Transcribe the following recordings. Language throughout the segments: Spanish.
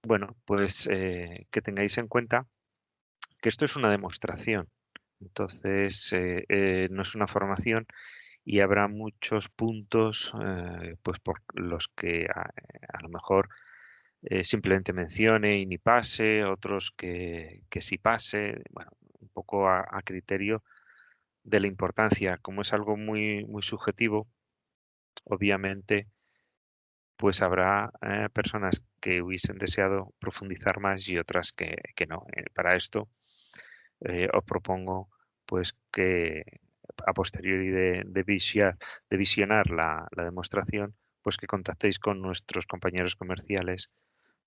Bueno, pues que tengáis en cuenta que esto es una demostración. Entonces, no es una formación y habrá muchos puntos pues por los que a lo mejor simplemente mencione y ni pase, otros que sí pase, bueno, un poco a criterio de la importancia. Como es algo muy subjetivo, obviamente, pues habrá personas que hubiesen deseado profundizar más y otras que no. Para esto os propongo pues que a posteriori de visionar la demostración, pues que contactéis con nuestros compañeros comerciales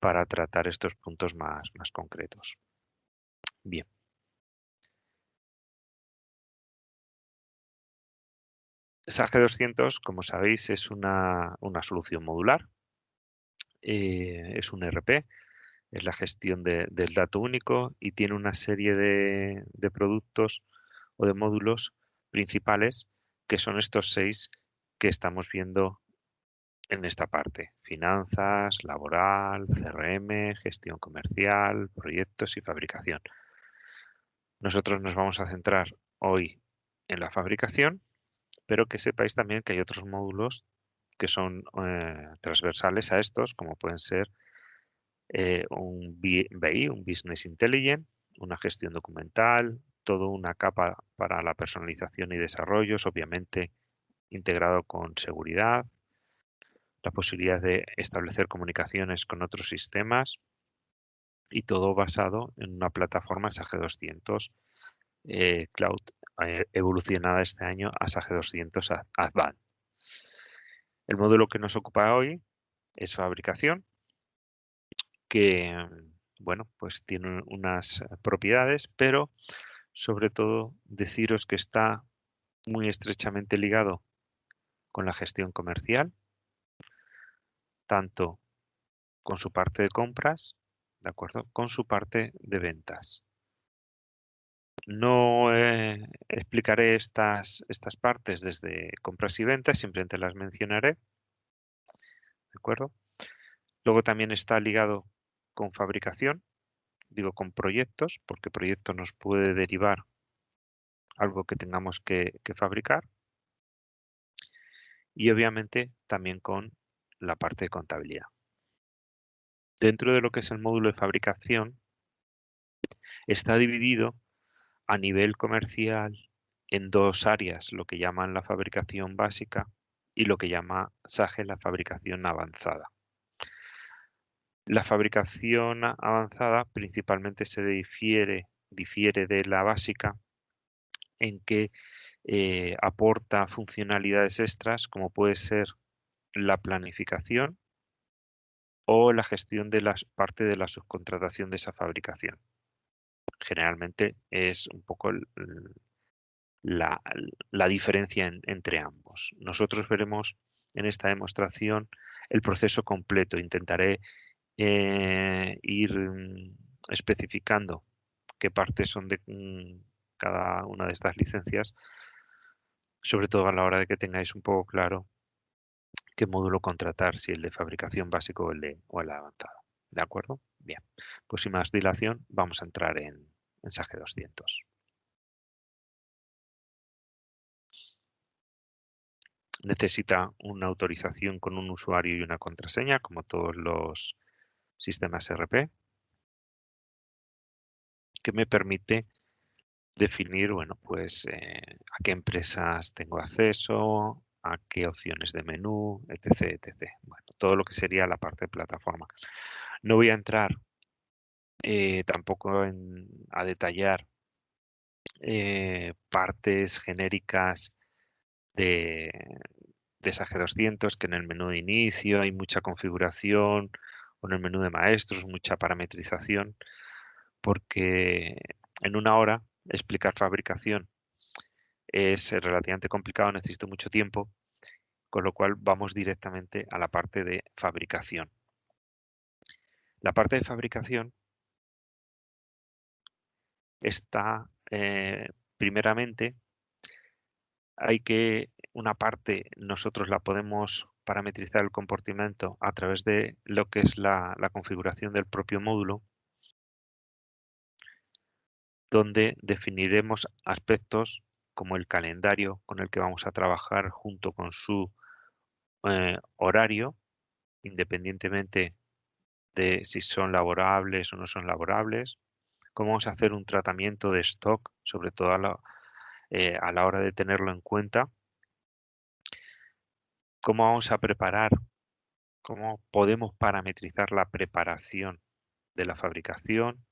para tratar estos puntos más concretos. Bien, SAGE 200, como sabéis, es una solución modular, es un ERP, es la gestión del dato único y tiene una serie de productos o de módulos principales que son estos 6 que estamos viendo en esta parte: finanzas, laboral, CRM, gestión comercial, proyectos y fabricación. Nosotros nos vamos a centrar hoy en la fabricación, pero que sepáis también que hay otros módulos que son transversales a estos, como pueden ser un BI, un Business Intelligence, una gestión documental, toda una capa para la personalización y desarrollos, obviamente integrado con seguridad, la posibilidad de establecer comunicaciones con otros sistemas y todo basado en una plataforma SAGE 200 Cloud evolucionada este año a SAGE 200 Advanced. El módulo que nos ocupa hoy es fabricación, que bueno, pues tiene unas propiedades, pero sobre todo deciros que está muy estrechamente ligado con la gestión comercial, tanto con su parte de compras, ¿de acuerdo? Con su parte de ventas. No explicaré estas partes desde compras y ventas, simplemente las mencionaré, ¿de acuerdo? Luego también está ligado con fabricación, digo con proyectos, porque proyecto nos puede derivar algo que tengamos que fabricar, y obviamente también con la parte de contabilidad. Dentro de lo que es el módulo de fabricación, está dividido a nivel comercial en dos áreas, lo que llaman la fabricación básica y lo que llama SAGE la fabricación avanzada. La fabricación avanzada principalmente difiere de la básica en que aporta funcionalidades extras como puede ser la planificación o la gestión de la parte de la subcontratación de esa fabricación. Generalmente es un poco la, la diferencia entre ambos. Nosotros veremos en esta demostración el proceso completo. Intentaré ir especificando qué partes son de cada una de estas licencias, sobre todo a la hora de que tengáis un poco claro qué módulo contratar, si el de fabricación básico o el avanzado. ¿De acuerdo? Bien, pues sin más dilación vamos a entrar en SAGE 200. Necesita una autorización con un usuario y una contraseña, como todos los sistemas ERP, que me permite definir, bueno, pues a qué empresas tengo acceso, a qué opciones de menú, etc, etc. Bueno, todo lo que sería la parte de plataforma. No voy a entrar tampoco a detallar partes genéricas de, de SAGE 200, que en el menú de inicio hay mucha configuración, o en el menú de maestros, mucha parametrización, porque en una hora explicar fabricación es relativamente complicado, necesito mucho tiempo, con lo cual vamos directamente a la parte de fabricación. La parte de fabricación está, primeramente, una parte nosotros la podemos parametrizar el comportamiento a través de lo que es la configuración del propio módulo, donde definiremos aspectos como el calendario con el que vamos a trabajar junto con su horario, independientemente de si son laborables o no son laborables, cómo vamos a hacer un tratamiento de stock, sobre todo a la hora de tenerlo en cuenta, cómo vamos a preparar, cómo podemos parametrizar la preparación de la fabricación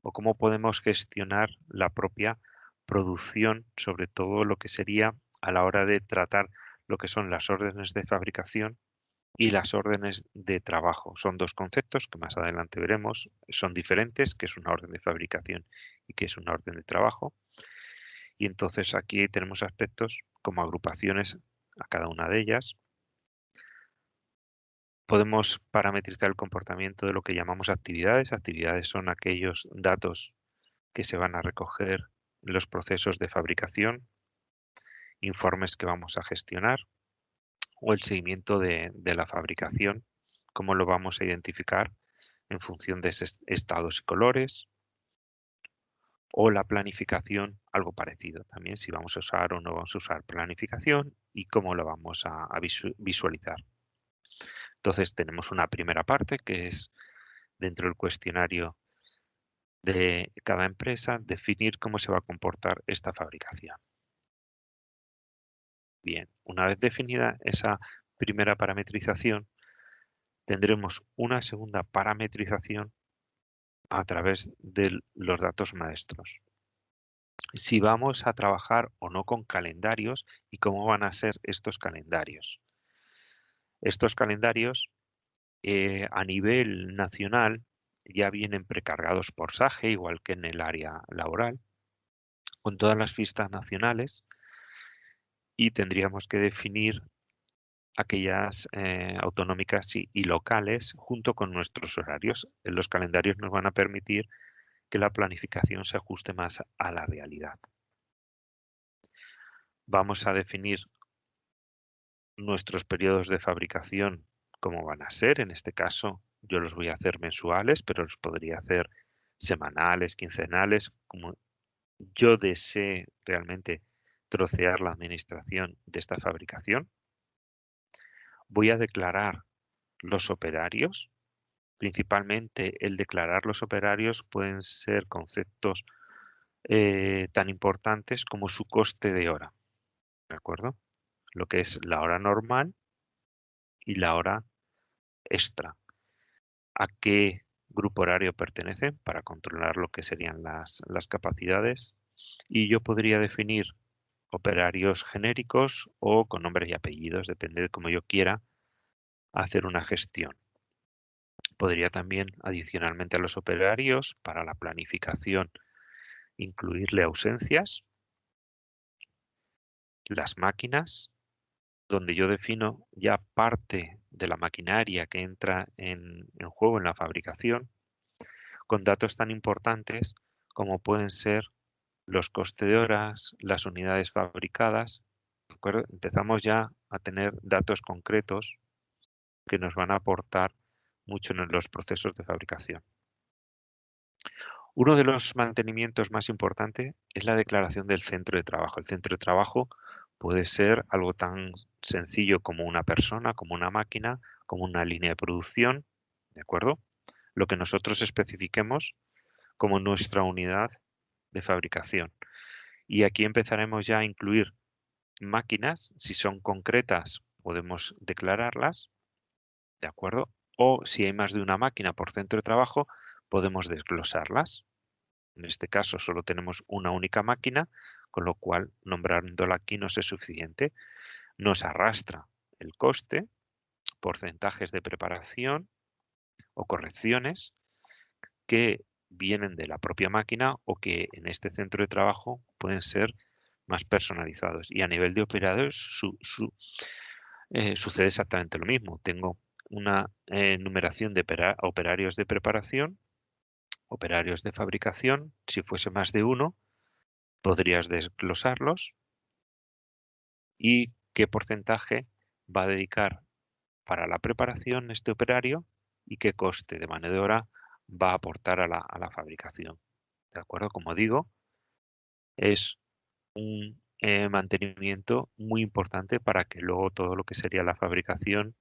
o cómo podemos gestionar la propia producción, sobre todo lo que sería a la hora de tratar lo que son las órdenes de fabricación y las órdenes de trabajo. Son dos conceptos que más adelante veremos, son diferentes, que es una orden de fabricación y que es una orden de trabajo. Y entonces aquí tenemos aspectos como agrupaciones a cada una de ellas. Podemos parametrizar el comportamiento de lo que llamamos actividades. Actividades son aquellos datos que se van a recoger en los procesos de fabricación, informes que vamos a gestionar o el seguimiento de la fabricación, cómo lo vamos a identificar en función de estados y colores, o la planificación, algo parecido también, si vamos a usar o no vamos a usar planificación y cómo lo vamos a visualizar. Entonces tenemos una primera parte que es dentro del cuestionario de cada empresa, definir cómo se va a comportar esta fabricación. Bien, una vez definida esa primera parametrización, tendremos una segunda parametrización a través de los datos maestros. Si vamos a trabajar o no con calendarios y cómo van a ser estos calendarios. Estos calendarios a nivel nacional ya vienen precargados por SAGE, igual que en el área laboral, con todas las fiestas nacionales y tendríamos que definir aquellas autonómicas y locales junto con nuestros horarios. Los calendarios nos van a permitir que la planificación se ajuste más a la realidad. Vamos a definir nuestros periodos de fabricación, cómo van a ser. En este caso, yo los voy a hacer mensuales, pero los podría hacer semanales, quincenales, como yo desee realmente trocear la administración de esta fabricación. Voy a declarar los operarios. Principalmente el declarar los operarios pueden ser conceptos tan importantes como su coste de hora, ¿de acuerdo? Lo que es la hora normal y la hora extra. ¿A qué grupo horario pertenecen? Para controlar lo que serían las capacidades. Y yo podría definir operarios genéricos o con nombres y apellidos, depende de cómo yo quiera hacer una gestión. Podría también, adicionalmente a los operarios, para la planificación, incluirle ausencias, las máquinas, donde yo defino ya parte de la maquinaria que entra en juego en la fabricación, con datos tan importantes como pueden ser los costes de horas, las unidades fabricadas. ¿De acuerdo? Empezamos ya a tener datos concretos que nos van a aportar mucho en los procesos de fabricación. Uno de los mantenimientos más importantes es la declaración del centro de trabajo. El centro de trabajo puede ser algo tan sencillo como una persona, como una máquina, como una línea de producción, ¿de acuerdo? Lo que nosotros especifiquemos como nuestra unidad de fabricación. Y aquí empezaremos ya a incluir máquinas, si son concretas podemos declararlas, ¿de acuerdo? O si hay más de una máquina por centro de trabajo, podemos desglosarlas. En este caso solo tenemos una única máquina, con lo cual nombrándola aquí no es suficiente. Nos arrastra el coste, porcentajes de preparación o correcciones que vienen de la propia máquina o que en este centro de trabajo pueden ser más personalizados. Y a nivel de operadores sucede exactamente lo mismo. Tengo una numeración de operarios de preparación, operarios de fabricación. Si fuese más de uno, podrías desglosarlos y qué porcentaje va a dedicar para la preparación este operario y qué coste de mano de obra va a aportar a la fabricación. ¿De acuerdo? Como digo, es un mantenimiento muy importante para que luego todo lo que sería la fabricación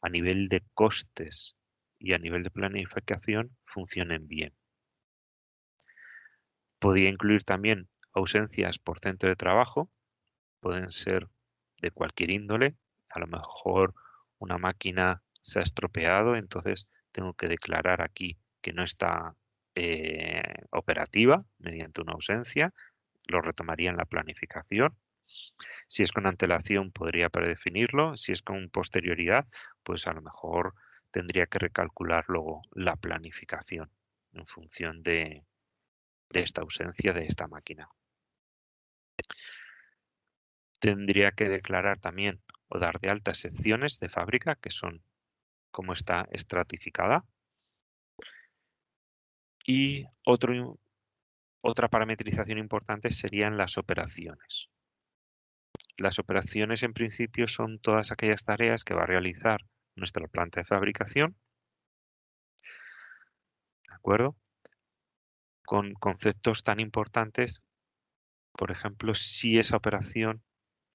a nivel de costes y a nivel de planificación funcionen bien. Podría incluir también ausencias por centro de trabajo, pueden ser de cualquier índole, a lo mejor una máquina se ha estropeado, entonces tengo que declarar aquí que no está operativa mediante una ausencia, lo retomaría en la planificación. Si es con antelación podría predefinirlo, si es con posterioridad, pues a lo mejor tendría que recalcular luego la planificación en función de esta ausencia de esta máquina. Tendría que declarar también o dar de alta secciones de fábrica, que son como está estratificada. Y otra parametrización importante serían las operaciones. Las operaciones en principio son todas aquellas tareas que va a realizar nuestra planta de fabricación, ¿de acuerdo? Con conceptos tan importantes, por ejemplo, si esa operación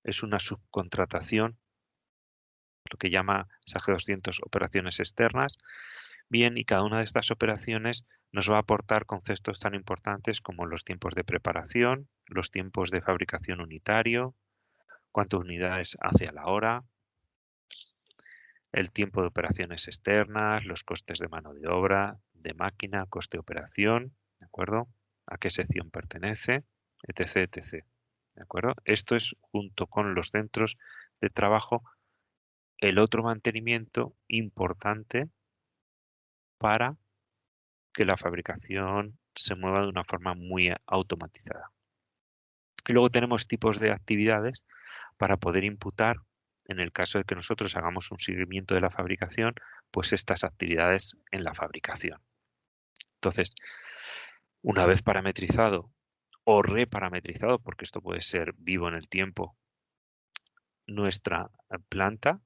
es una subcontratación, lo que llama SAG 200 operaciones externas, bien, y cada una de estas operaciones nos va a aportar conceptos tan importantes como los tiempos de preparación, los tiempos de fabricación unitario, cuántas unidades hace a la hora, el tiempo de operaciones externas, los costes de mano de obra, de máquina, coste de operación, ¿de acuerdo? A qué sección pertenece, etc, etc. ¿De acuerdo? Esto es, junto con los centros de trabajo, el otro mantenimiento importante para que la fabricación se mueva de una forma muy automatizada. Y luego tenemos tipos de actividades para poder imputar, en el caso de que nosotros hagamos un seguimiento de la fabricación, pues estas actividades en la fabricación. Entonces, una vez parametrizado o reparametrizado, porque esto puede ser vivo en el tiempo, nuestra planta,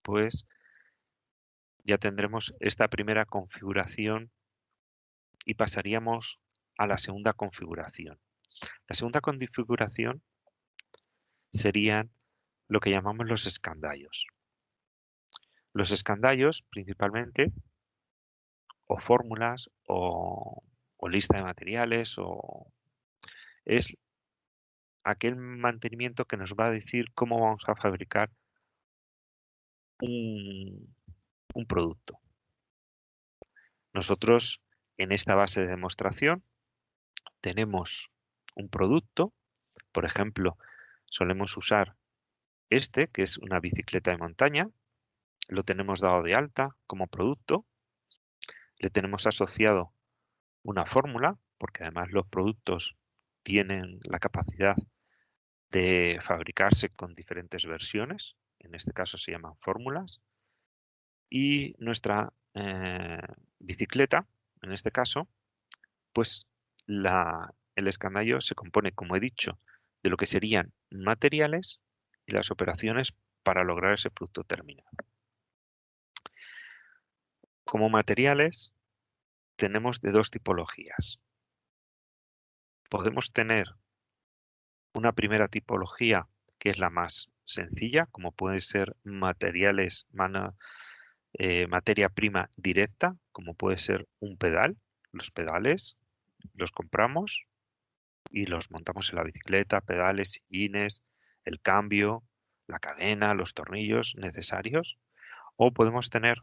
pues ya tendremos esta primera configuración y pasaríamos a la segunda configuración. La segunda configuración serían lo que llamamos los escandallos. Los escandallos, principalmente, o fórmulas, o lista de materiales, o es aquel mantenimiento que nos va a decir cómo vamos a fabricar un producto. Nosotros, en esta base de demostración, tenemos un producto. Por ejemplo, solemos usar este, que es una bicicleta de montaña. Lo tenemos dado de alta como producto. Le tenemos asociado una fórmula, porque además los productos tienen la capacidad de fabricarse con diferentes versiones. En este caso se llaman fórmulas. Y nuestra bicicleta, en este caso, pues el escandallo se compone, como he dicho, de lo que serían materiales y las operaciones para lograr ese producto terminado. Como materiales tenemos de dos tipologías. Podemos tener una primera tipología que es la más sencilla, como pueden ser materiales, materia prima directa, como puede ser un pedal. Los pedales los compramos y los montamos en la bicicleta, pedales, sillines, el cambio, la cadena, los tornillos necesarios. O podemos tener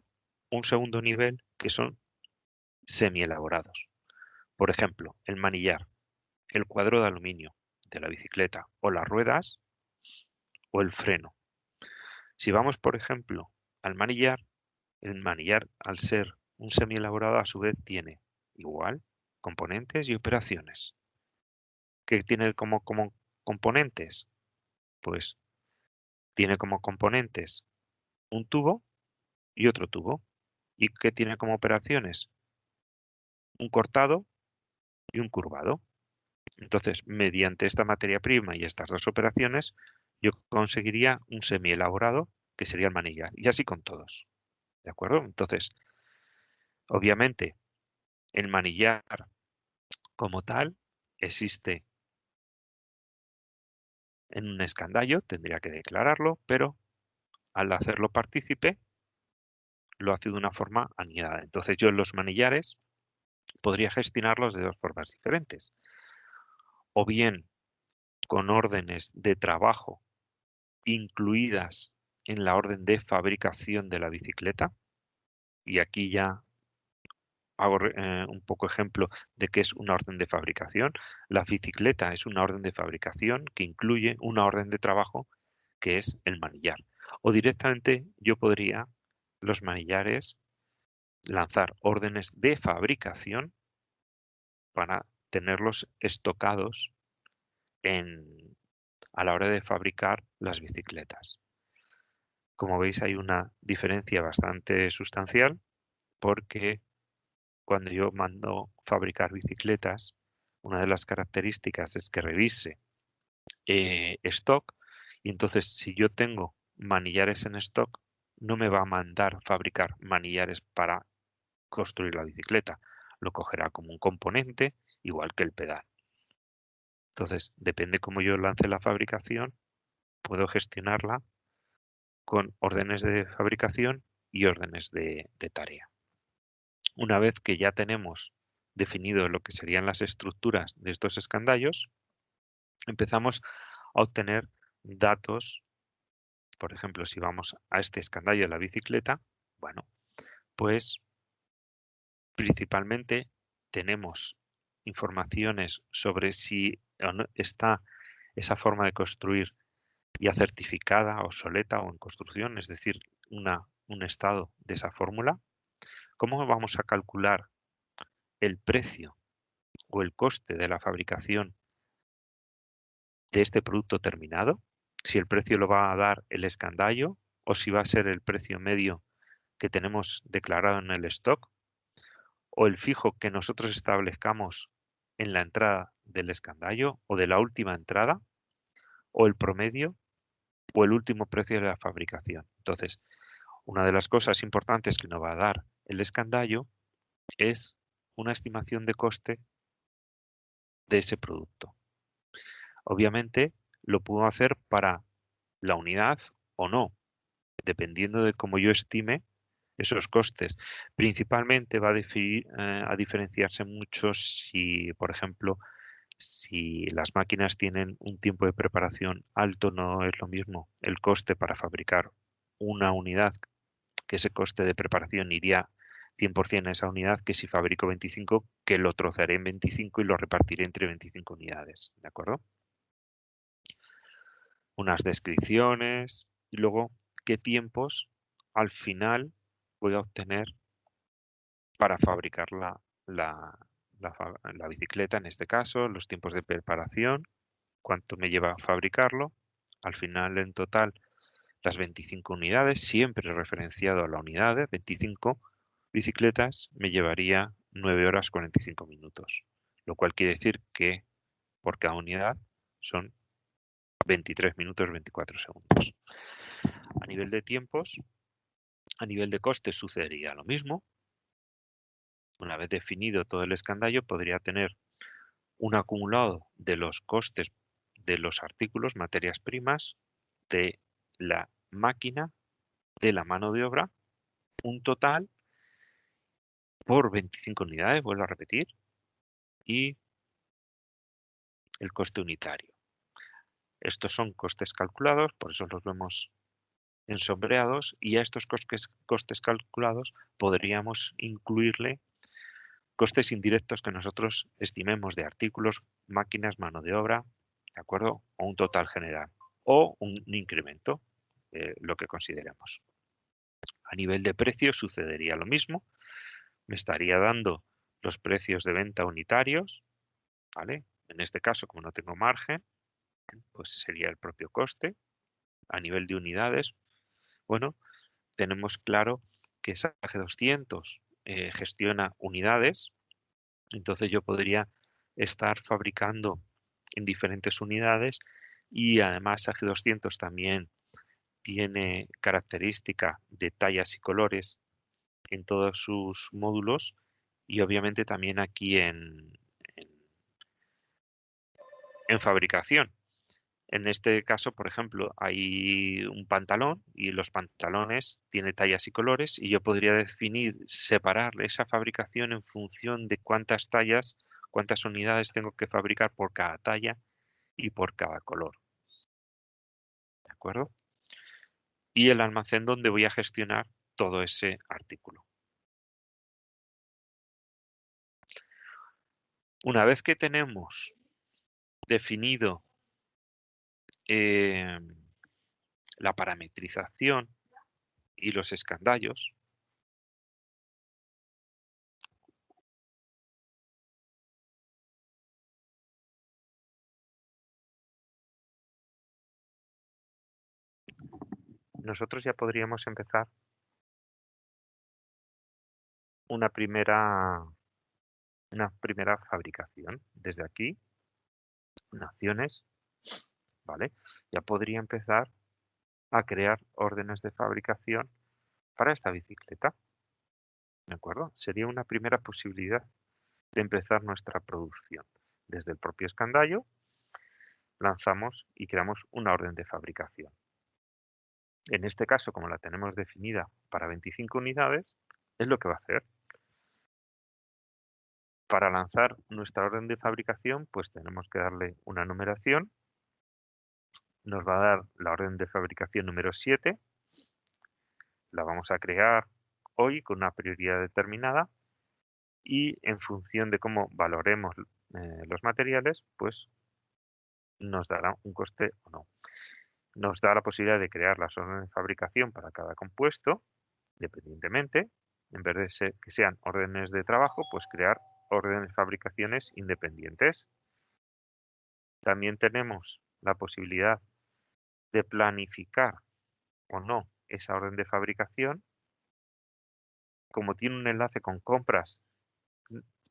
un segundo nivel que son semi-elaborados. Por ejemplo, el manillar, el cuadro de aluminio de la bicicleta o las ruedas o el freno. Si vamos, por ejemplo, al manillar, el manillar, al ser un semi-elaborado, a su vez tiene igual componentes y operaciones. ¿Qué tiene como componentes? Pues tiene como componentes un tubo y otro tubo. ¿Y qué tiene como operaciones? Un cortado y un curvado. Entonces, mediante esta materia prima y estas dos operaciones, yo conseguiría un semi-elaborado que sería el manillar, y así con todos, ¿de acuerdo? Entonces, obviamente, el manillar como tal existe en un escandallo, tendría que declararlo, pero al hacerlo partícipe, lo hace de una forma anidada. Entonces yo en los manillares podría gestionarlos de dos formas diferentes. O bien con órdenes de trabajo incluidas en la orden de fabricación de la bicicleta. Y aquí ya hago un poco ejemplo de qué es una orden de fabricación. La bicicleta es una orden de fabricación que incluye una orden de trabajo que es el manillar. O directamente yo podría los manillares lanzar órdenes de fabricación para tenerlos estocados a la hora de fabricar las bicicletas. Como veis, hay una diferencia bastante sustancial porque cuando yo mando fabricar bicicletas, una de las características es que revise stock, y entonces si yo tengo manillares en stock, no me va a mandar fabricar manillares para construir la bicicleta. Lo cogerá como un componente, igual que el pedal. Entonces, depende cómo yo lance la fabricación, puedo gestionarla con órdenes de fabricación y órdenes de tarea. Una vez que ya tenemos definido lo que serían las estructuras de estos escandallos, empezamos a obtener datos. Por ejemplo, si vamos a este escandallo de la bicicleta, bueno, pues principalmente tenemos informaciones sobre si está esa forma de construir ya certificada, obsoleta o en construcción, es decir, un estado de esa fórmula. ¿Cómo vamos a calcular el precio o el coste de la fabricación de este producto terminado? Si el precio lo va a dar el escandallo o si va a ser el precio medio que tenemos declarado en el stock o el fijo que nosotros establezcamos en la entrada del escandallo o de la última entrada o el promedio o el último precio de la fabricación. Entonces, una de las cosas importantes que nos va a dar el escandallo es una estimación de coste de ese producto. Obviamente, lo puedo hacer para la unidad o no, dependiendo de cómo yo estime esos costes. Principalmente va a diferenciarse mucho si, por ejemplo, si las máquinas tienen un tiempo de preparación alto, no es lo mismo el coste para fabricar una unidad, que ese coste de preparación iría 100% a esa unidad, que si fabrico 25, que lo trozaré en 25 y lo repartiré entre 25 unidades, ¿de acuerdo? Unas descripciones y luego qué tiempos al final voy a obtener para fabricar la bicicleta, en este caso, los tiempos de preparación, cuánto me lleva a fabricarlo. Al final, en total, las 25 unidades, siempre referenciado a la unidad de 25 bicicletas, me llevaría 9 horas 45 minutos, lo cual quiere decir que por cada unidad son 23 minutos 24 segundos. A nivel de tiempos, a nivel de costes sucedería lo mismo. Una vez definido todo el escandallo, podría tener un acumulado de los costes de los artículos, materias primas, de la máquina, de la mano de obra, un total por 25 unidades, vuelvo a repetir, y el coste unitario. Estos son costes calculados, por eso los vemos ensombreados, y a estos costes calculados podríamos incluirle costes indirectos que nosotros estimemos de artículos, máquinas, mano de obra, ¿de acuerdo? O un total general, o un incremento, lo que consideremos. A nivel de precio sucedería lo mismo, me estaría dando los precios de venta unitarios, ¿vale? En este caso, como no tengo margen, pues sería el propio coste. A nivel de unidades, bueno, tenemos claro que SAG 200 gestiona unidades, entonces yo podría estar fabricando en diferentes unidades y además AG200 también tiene característica de tallas y colores en todos sus módulos y obviamente también aquí en fabricación. En este caso, por ejemplo, hay un pantalón y los pantalones tienen tallas y colores y yo podría definir, separar esa fabricación en función de cuántas tallas, cuántas unidades tengo que fabricar por cada talla y por cada color. ¿De acuerdo? Y el almacén donde voy a gestionar todo ese artículo. Una vez que tenemos definido la parametrización y los escandallos, nosotros ya podríamos empezar una primera fabricación. Desde aquí, naciones, ¿vale? Ya podría empezar a crear órdenes de fabricación para esta bicicleta, ¿de acuerdo? Sería una primera posibilidad de empezar nuestra producción. Desde el propio escandallo lanzamos y creamos una orden de fabricación. En este caso, como la tenemos definida para 25 unidades, es lo que va a hacer. Para lanzar nuestra orden de fabricación, pues tenemos que darle una numeración. Nos va a dar la orden de fabricación número 7. La vamos a crear hoy con una prioridad determinada y en función de cómo valoremos los materiales, pues nos dará un coste o no. Nos da la posibilidad de crear las órdenes de fabricación para cada compuesto, independientemente. En vez de que sean órdenes de trabajo, pues crear órdenes de fabricaciones independientes. También tenemos la posibilidad de planificar o no esa orden de fabricación. Como tiene un enlace con compras,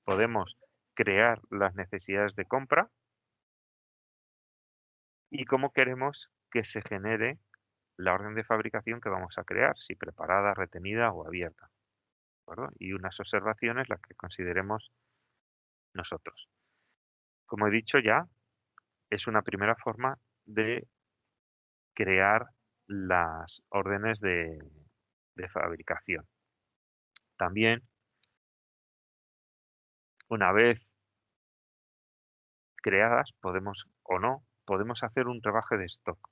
podemos crear las necesidades de compra y cómo queremos que se genere la orden de fabricación que vamos a crear, si preparada, retenida o abierta. ¿De acuerdo? Y unas observaciones las que consideremos nosotros. Como he dicho ya, es una primera forma de crear las órdenes de fabricación. También, una vez creadas, podemos o no, podemos hacer un rebaje de stock.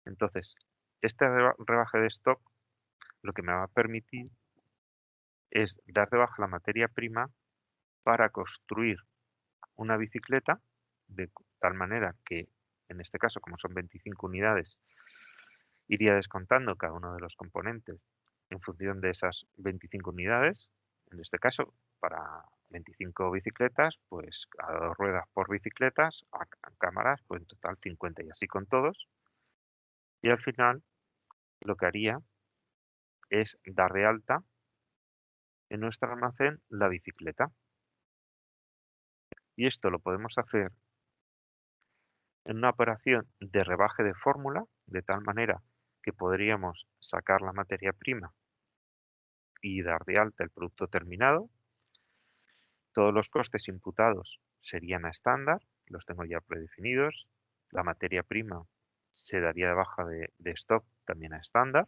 Entonces, este rebaje de stock lo que me va a permitir es dar de baja la materia prima para construir una bicicleta de tal manera que, en este caso, como son 25 unidades, iría descontando cada uno de los componentes en función de esas 25 unidades. En este caso, para 25 bicicletas, pues a 2 ruedas por bicicletas, a cámaras, pues en total 50 y así con todos. Y al final, lo que haría es dar de alta en nuestro almacén la bicicleta. Y esto lo podemos hacer en una operación de rebaje de fórmula, de tal manera que podríamos sacar la materia prima y dar de alta el producto terminado. Todos los costes imputados serían a estándar, los tengo ya predefinidos. La materia prima se daría de baja de stock también a estándar,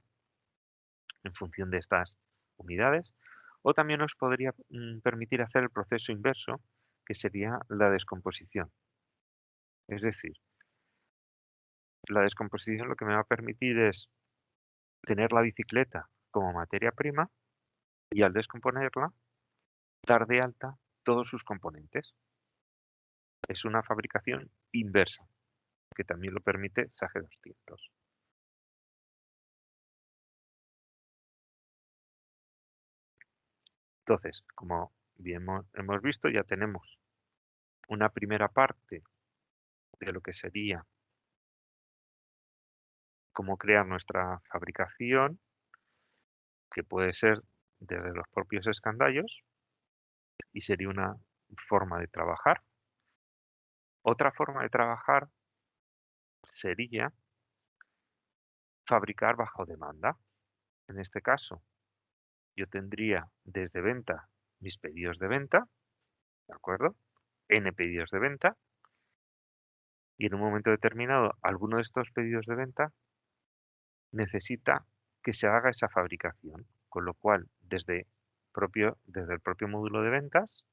en función de estas unidades. O también nos podría permitir hacer el proceso inverso, que sería la descomposición. Es decir, la descomposición lo que me va a permitir es tener la bicicleta como materia prima y al descomponerla, dar de alta todos sus componentes. Es una fabricación inversa, que también lo permite SAGE 200. Entonces, como bien hemos visto, ya tenemos una primera parte de lo que sería cómo crear nuestra fabricación, que puede ser desde los propios escandallos y sería una forma de trabajar. Otra forma de trabajar sería fabricar bajo demanda. En este caso, yo tendría desde venta mis pedidos de venta, ¿de acuerdo? N pedidos de venta, y en un momento determinado, alguno de estos pedidos de venta necesita que se haga esa fabricación, con lo cual desde el propio módulo de ventas,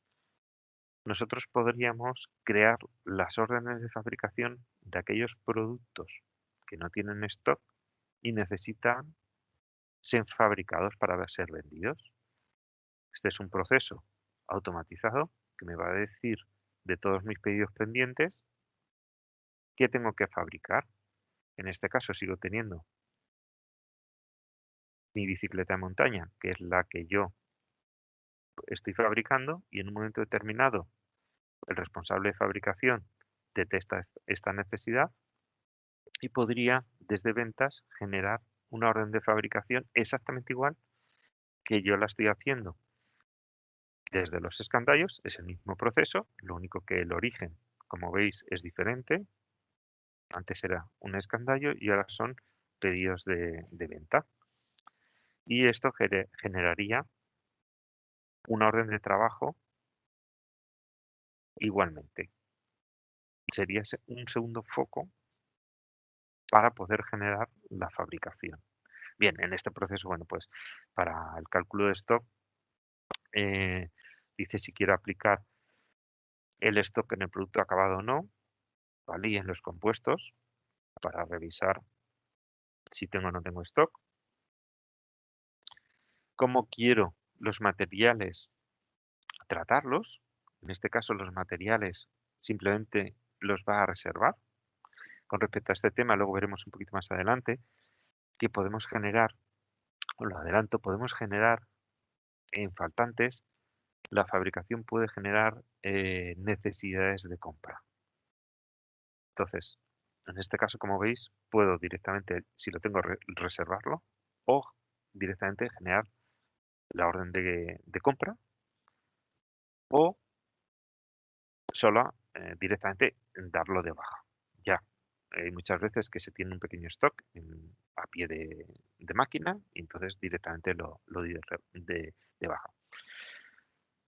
nosotros podríamos crear las órdenes de fabricación de aquellos productos que no tienen stock y necesitan ser fabricados para ser vendidos. Este es un proceso automatizado que me va a decir de todos mis pedidos pendientes qué tengo que fabricar. En este caso sigo teniendo mi bicicleta de montaña, que es la que yo estoy fabricando, y en un momento determinado el responsable de fabricación detecta esta necesidad y podría desde ventas generar una orden de fabricación exactamente igual que yo la estoy haciendo desde los escandallos. Es el mismo proceso, lo único que el origen, como veis, es diferente. Antes era un escandallo y ahora son pedidos de venta. Y esto generaría una orden de trabajo igualmente. Sería un segundo foco para poder generar la fabricación. Bien, en este proceso, bueno, pues para el cálculo de stock, eh, dice si quiero aplicar el stock en el producto acabado o no, ¿vale? Y en los compuestos, para revisar si tengo o no tengo stock. Cómo quiero los materiales tratarlos. En este caso, los materiales simplemente los va a reservar. Con respecto a este tema, luego veremos un poquito más adelante que podemos generar, os lo adelanto, podemos generar en faltantes. La fabricación puede generar necesidades de compra. Entonces, en este caso, como veis, puedo directamente, si lo tengo, reservarlo o directamente generar la orden de compra o solo directamente darlo de baja. Ya, hay muchas veces que se tiene un pequeño stock a pie de máquina y entonces directamente lo di de baja.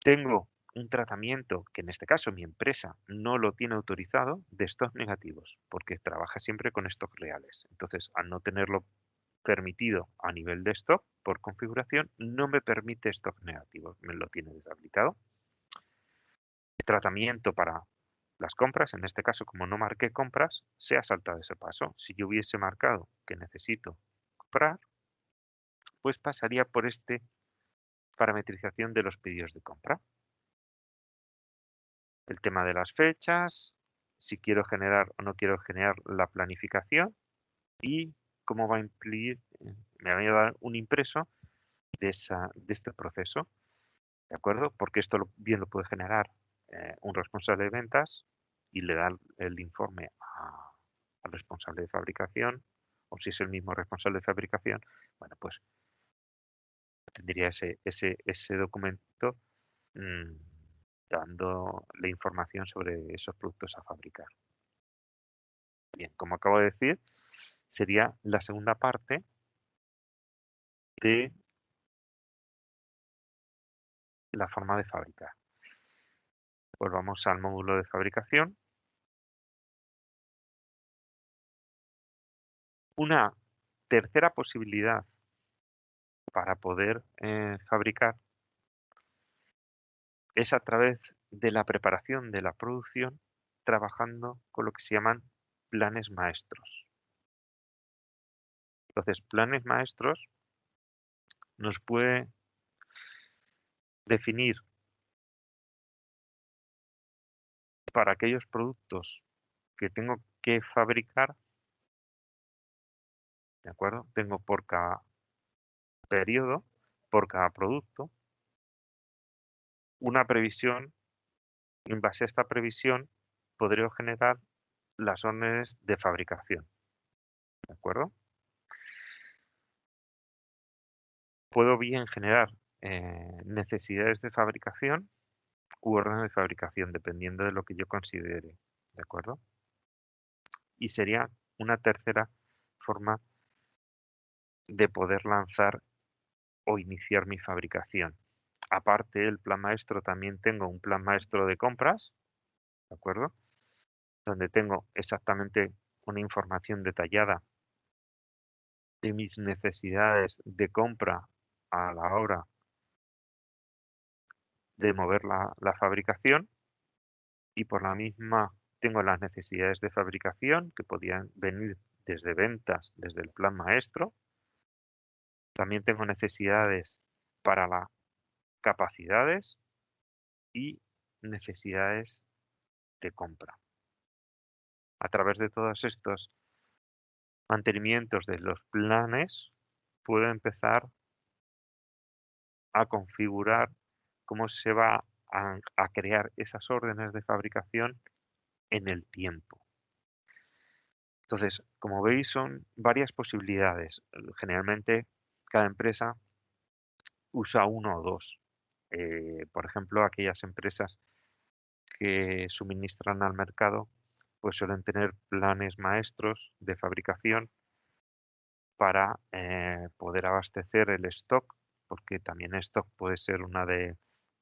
Tengo un tratamiento que en este caso mi empresa no lo tiene autorizado de stocks negativos, porque trabaja siempre con stocks reales. Entonces, al no tenerlo permitido a nivel de stock por configuración, no me permite stocks negativos, me lo tiene deshabilitado. Tratamiento para las compras, en este caso, como no marqué compras, se ha saltado ese paso. Si yo hubiese marcado que necesito comprar, pues pasaría por este parametrización de los pedidos de compra. El tema de las fechas, si quiero generar o no quiero generar la planificación y cómo va a influir, me va a dar un impreso de este proceso, ¿de acuerdo? Porque esto bien lo puede generar un responsable de ventas y le da el informe al responsable de fabricación, o si es el mismo responsable de fabricación, bueno, pues tendría ese documento mm, dando la información sobre esos productos a fabricar. Bien, como acabo de decir, sería la segunda parte de la forma de fabricar. Pues vamos al módulo de fabricación. Una tercera posibilidad para poder fabricar es a través de la preparación de la producción, trabajando con lo que se llaman planes maestros. Entonces, planes maestros nos puede definir para aquellos productos que tengo que fabricar, ¿de acuerdo? Tengo por cada periodo, por cada producto, una previsión. En base a esta previsión, podré generar las órdenes de fabricación, ¿de acuerdo? Puedo bien generar necesidades de fabricación u órdenes de fabricación, dependiendo de lo que yo considere. ¿de acuerdo? Y sería una tercera forma de poder lanzar o iniciar mi fabricación. Aparte del plan maestro, también tengo un plan maestro de compras, ¿de acuerdo? Donde tengo exactamente una información detallada de mis necesidades de compra a la hora de mover la fabricación, y por la misma tengo las necesidades de fabricación que podían venir desde ventas, desde el plan maestro. También tengo necesidades para las capacidades y necesidades de compra. A través de todos estos mantenimientos de los planes, puedo empezar a configurar cómo se va a crear esas órdenes de fabricación en el tiempo. Entonces, como veis, son varias posibilidades. Generalmente, cada empresa usa uno o dos. Por ejemplo, aquellas empresas que suministran al mercado, pues suelen tener planes maestros de fabricación para poder abastecer el stock, porque también stock puede ser una de-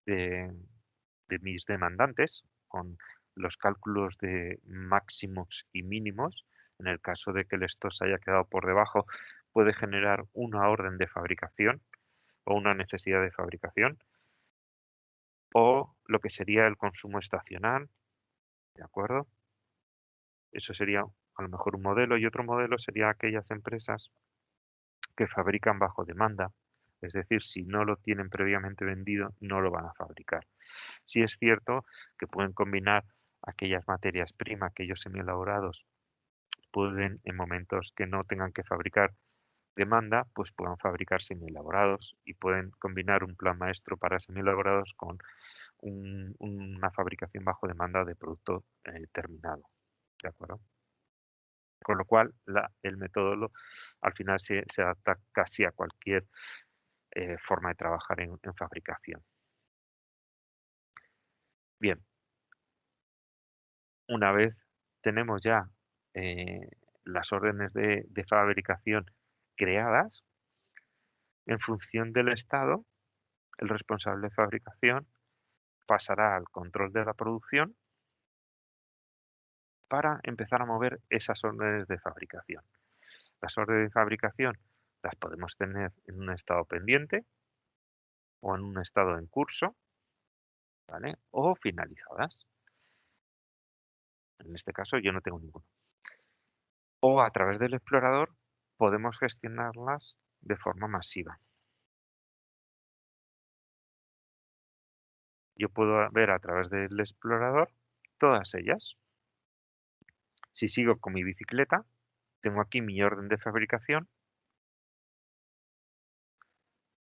de mis demandantes, con los cálculos de máximos y mínimos. En el caso de que el stock se haya quedado por debajo, puede generar una orden de fabricación o una necesidad de fabricación, o lo que sería el consumo estacional, ¿de acuerdo? Eso sería a lo mejor un modelo, y otro modelo sería aquellas empresas que fabrican bajo demanda, es decir, si no lo tienen previamente vendido, no lo van a fabricar. Sí es cierto que pueden combinar aquellas materias primas, aquellos semielaborados, pueden en momentos que no tengan que fabricar demanda, pues puedan fabricar semielaborados, y pueden combinar un plan maestro para semielaborados con una fabricación bajo demanda de producto terminado. ¿De acuerdo? Con lo cual, el método al final se adapta casi a cualquier forma de trabajar en fabricación. Bien, una vez tenemos ya eh, las órdenes de fabricación creadas, en función del estado, el responsable de fabricación pasará al control de la producción para empezar a mover esas órdenes de fabricación. Las órdenes de fabricación las podemos tener en un estado pendiente o en un estado en curso, ¿vale? O finalizadas. En este caso yo no tengo ninguno. O a través del explorador podemos gestionarlas de forma masiva. Yo puedo ver a través del explorador todas ellas. Si sigo con mi bicicleta, tengo aquí mi orden de fabricación,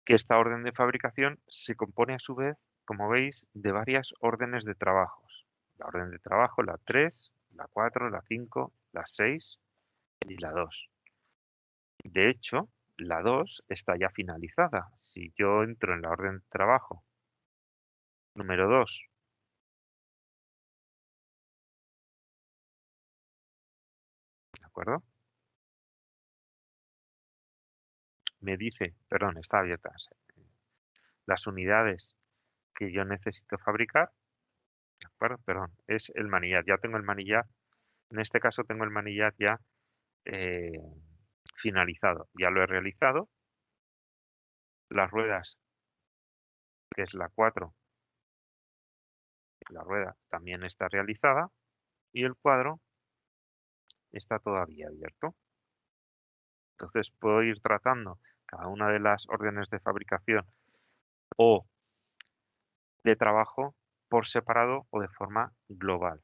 que esta orden de fabricación se compone a su vez, como veis, de varias órdenes de trabajos. La orden de trabajo, la 3, la 4, la 5, la 6 y la 2. De hecho, la 2 está ya finalizada. Si yo entro en la orden de trabajo número 2, ¿de acuerdo? Me dice, perdón, está abierta, las unidades que yo necesito fabricar, ¿de acuerdo? Perdón, es el manillar. Ya tengo el manillar. En este caso tengo el manillar ya eh, finalizado. Ya lo he realizado. Las ruedas, que es la 4, la rueda también está realizada, y el cuadro está todavía abierto. Entonces puedo ir tratando cada una de las órdenes de fabricación o de trabajo por separado o de forma global.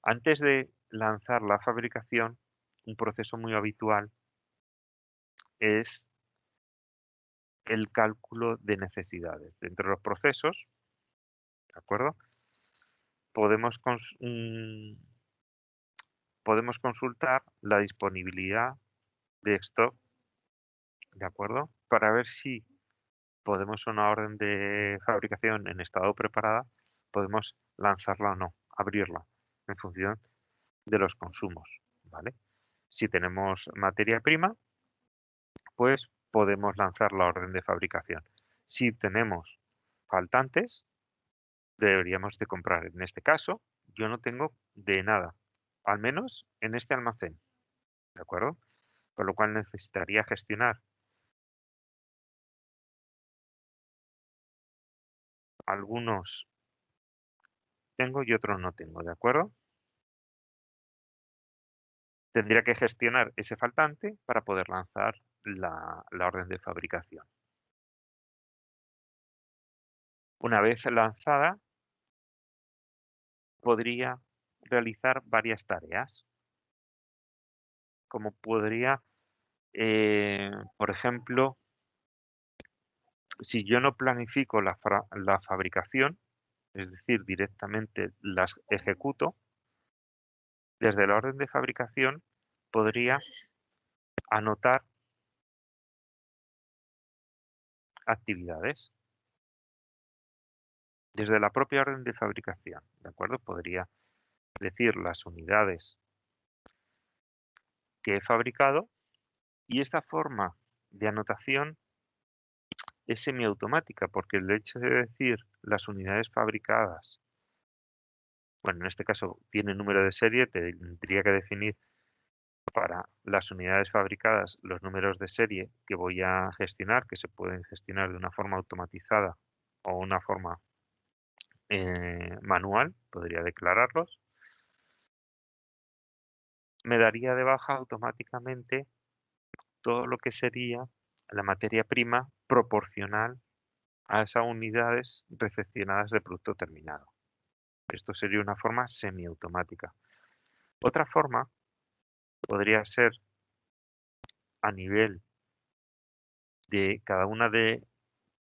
Antes de lanzar la fabricación, un proceso muy habitual es el cálculo de necesidades. Dentro de los procesos, ¿de acuerdo? Podemos, podemos consultar la disponibilidad de stock, ¿de acuerdo? Para ver si podemos una orden de fabricación en estado preparada, podemos lanzarla o no. abrirla en función de los consumos, ¿vale? Si tenemos materia prima, pues podemos lanzar la orden de fabricación. Si tenemos faltantes, deberíamos de comprar. En este caso, yo no tengo de nada, al menos en este almacén, ¿de acuerdo? Con lo cual necesitaría gestionar algunos tengo y otros no tengo, ¿de acuerdo? Tendría que gestionar ese faltante para poder lanzar la orden de fabricación. Una vez lanzada, podría realizar varias tareas, como podría, por ejemplo, si yo no planifico la fabricación, es decir, directamente las ejecuto, desde la orden de fabricación podría anotar actividades. Desde la propia orden de fabricación, ¿de acuerdo? Podría decir las unidades que he fabricado y esta forma de anotación es semiautomática porque el hecho de decir las unidades fabricadas, bueno, en este caso tiene número de serie, tendría que definir para las unidades fabricadas los números de serie que voy a gestionar, que se pueden gestionar de una forma automatizada o una forma manual, podría declararlos, me daría de baja automáticamente todo lo que sería la materia prima proporcional a esas unidades recepcionadas de producto terminado. Esto sería una forma semiautomática. Otra forma podría ser a nivel de cada una de